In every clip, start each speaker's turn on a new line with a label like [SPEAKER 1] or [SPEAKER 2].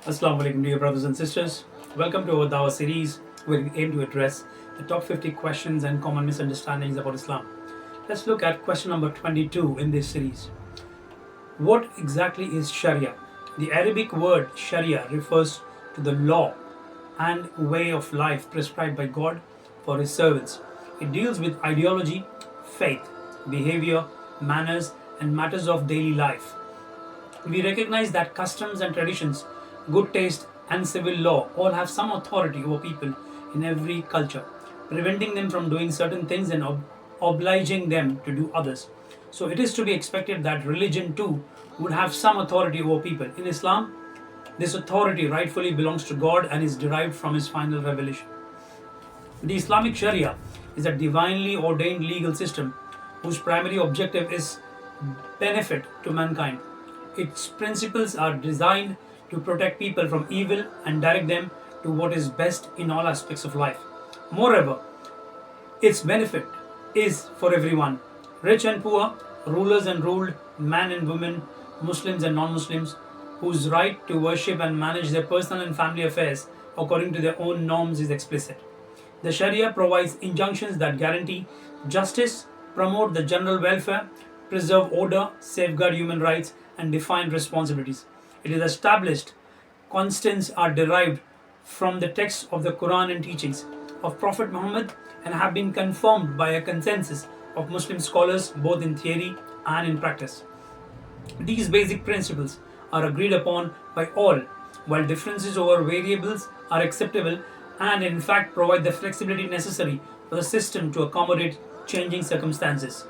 [SPEAKER 1] Assalamu alaikum, dear brothers and sisters. Welcome to our Dawah series where we aim to address the top 50 questions and common misunderstandings about Islam. Let's look at question number 22 in this series. What exactly is Sharia? The Arabic word Sharia refers to the law and way of life prescribed by God for His servants. It deals with ideology, faith, behavior, manners, and matters of daily life. We recognize that customs and traditions, good taste, and civil law all have some authority over people in every culture, preventing them from doing certain things and obliging them to do others. So it is to be expected that religion too would have some authority over people. In Islam, this authority rightfully belongs to God and is derived from His final revelation. The Islamic Sharia is a divinely ordained legal system whose primary objective is benefit to mankind. Its principles are designed to protect people from evil and direct them to what is best in all aspects of life. Moreover, its benefit is for everyone, rich and poor, rulers and ruled, man and woman, Muslims and non Muslims, whose right to worship and manage their personal and family affairs according to their own norms is explicit. The Sharia provides injunctions that guarantee justice, promote the general welfare, preserve order, safeguard human rights, and define responsibilities. It is established constants are derived from the texts of the Quran and teachings of Prophet Muhammad and have been confirmed by a consensus of Muslim scholars both in theory and in practice. These basic principles are agreed upon by all, while differences over variables are acceptable and in fact provide the flexibility necessary for the system to accommodate changing circumstances.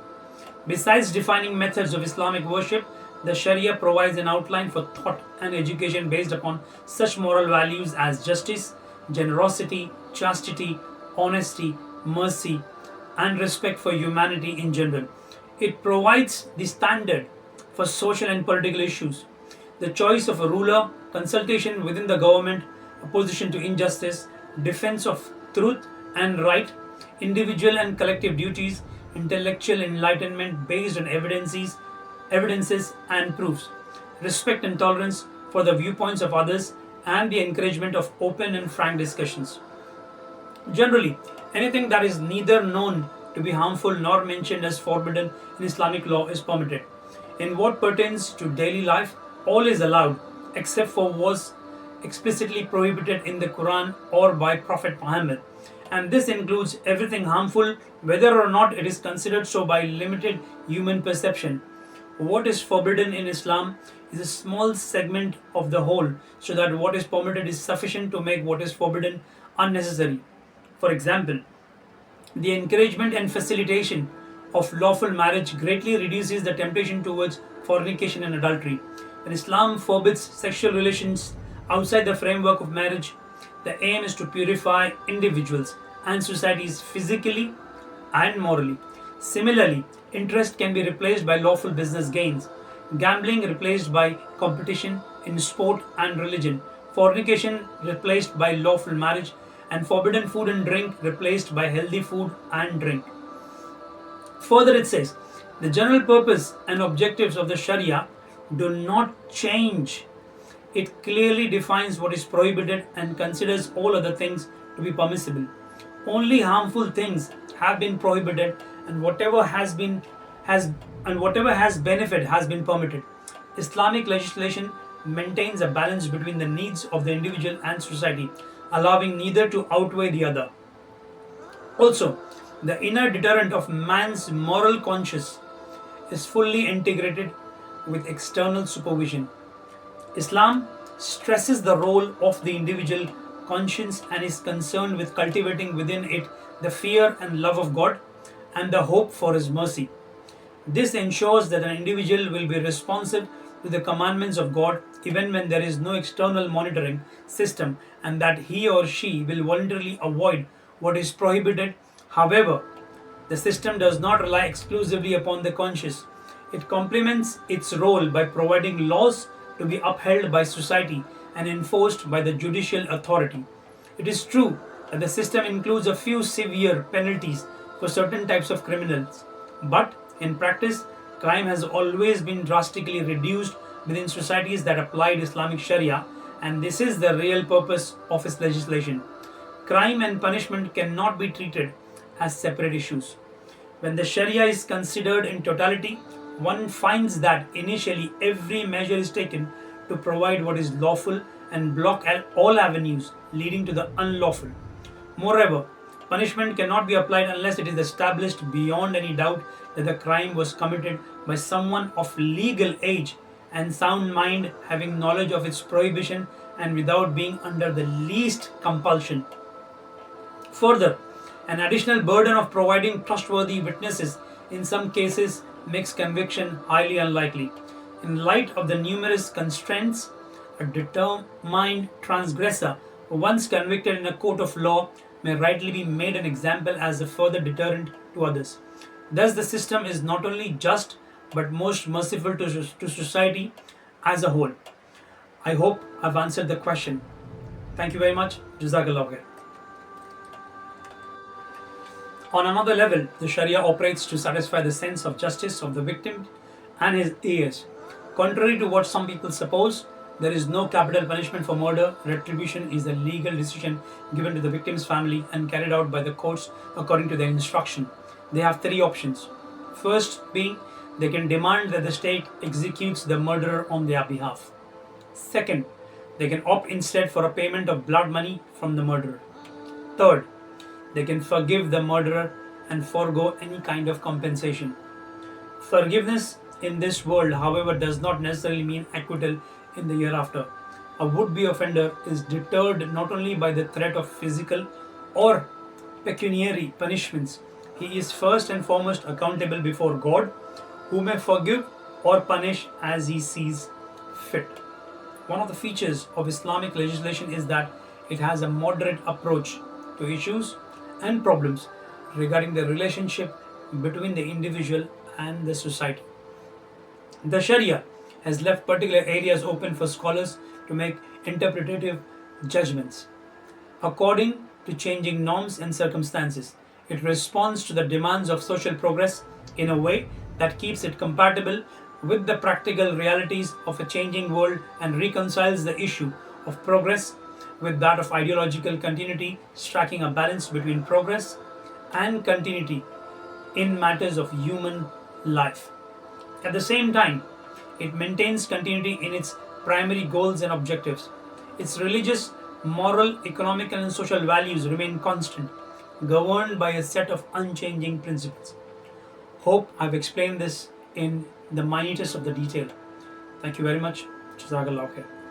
[SPEAKER 1] Besides defining methods of Islamic worship, the Sharia provides an outline for thought and education based upon such moral values as justice, generosity, chastity, honesty, mercy, and respect for humanity in general. It provides the standard for social and political issues. The choice of a ruler, consultation within the government, opposition to injustice, defense of truth and right, individual and collective duties, intellectual enlightenment based on evidences and proofs, respect and tolerance for the viewpoints of others, and the encouragement of open and frank discussions. Generally, anything that is neither known to be harmful nor mentioned as forbidden in Islamic law is permitted. In what pertains to daily life, all is allowed except for what was explicitly prohibited in the Quran or by Prophet Muhammad. And this includes everything harmful, whether or not it is considered so by limited human perception. What is forbidden in Islam is a small segment of the whole, so that what is permitted is sufficient to make what is forbidden unnecessary. For example, the encouragement and facilitation of lawful marriage greatly reduces the temptation towards fornication and adultery. When Islam forbids sexual relations outside the framework of marriage, the aim is to purify individuals and societies physically and morally. Similarly, interest can be replaced by lawful business gains, gambling replaced by competition in sport and religion, fornication replaced by lawful marriage, and forbidden food and drink replaced by healthy food and drink. Further, it says the general purpose and objectives of the Sharia do not change. It clearly defines what is prohibited and considers all other things to be permissible. Only harmful things have been prohibited, and whatever has benefit has been permitted. Islamic legislation maintains a balance between the needs of the individual and society, allowing neither to outweigh the other. Also, the inner deterrent of man's moral conscience is fully integrated with external supervision. Islam stresses the role of the individual conscience and is concerned with cultivating within it the fear and love of God and the hope for His mercy. This ensures that an individual will be responsive to the commandments of God even when there is no external monitoring system, and that he or she will voluntarily avoid what is prohibited. However, the system does not rely exclusively upon the conscience. It complements its role by providing laws to be upheld by society and enforced by the judicial authority. It is true that the system includes a few severe penalties for certain types of criminals, but in practice, crime has always been drastically reduced within societies that applied Islamic Sharia, and this is the real purpose of its legislation. Crime and punishment cannot be treated as separate issues. When the Sharia is considered in totality, one finds that initially every measure is taken to provide what is lawful and block all avenues leading to the unlawful. Moreover, punishment cannot be applied unless it is established beyond any doubt that the crime was committed by someone of legal age and sound mind, having knowledge of its prohibition and without being under the least compulsion. Further, an additional burden of providing trustworthy witnesses in some cases makes conviction highly unlikely. In light of the numerous constraints, a determined transgressor, once convicted in a court of law, may rightly be made an example as a further deterrent to others. Thus, the system is not only just but most merciful to society as a whole. I hope I've answered the question. Thank you very much. Jazakallah khair. On another level, the Sharia operates to satisfy the sense of justice of the victim and his heirs. Contrary to what some people suppose, there is no capital punishment for murder. Retribution is a legal decision given to the victim's family and carried out by the courts according to their instruction. They have three options. First being, they can demand that the state executes the murderer on their behalf. Second, they can opt instead for a payment of blood money from the murderer. Third, they can forgive the murderer and forego any kind of compensation. Forgiveness in this world, however, does not necessarily mean acquittal in the hereafter. A would-be offender is deterred not only by the threat of physical or pecuniary punishments, he is first and foremost accountable before God, who may forgive or punish as he sees fit. One of the features of Islamic legislation is that it has a moderate approach to issues and problems regarding the relationship between the individual and the society. The Sharia has left particular areas open for scholars to make interpretative judgments. According to changing norms and circumstances, it responds to the demands of social progress in a way that keeps it compatible with the practical realities of a changing world and reconciles the issue of progress with that of ideological continuity, striking a balance between progress and continuity in matters of human life. At the same time, it maintains continuity in its primary goals and objectives. Its religious, moral, economical, and social values remain constant, governed by a set of unchanging principles. Hope I've explained this in the minutest of the detail. Thank you very much. Jazakallah khair.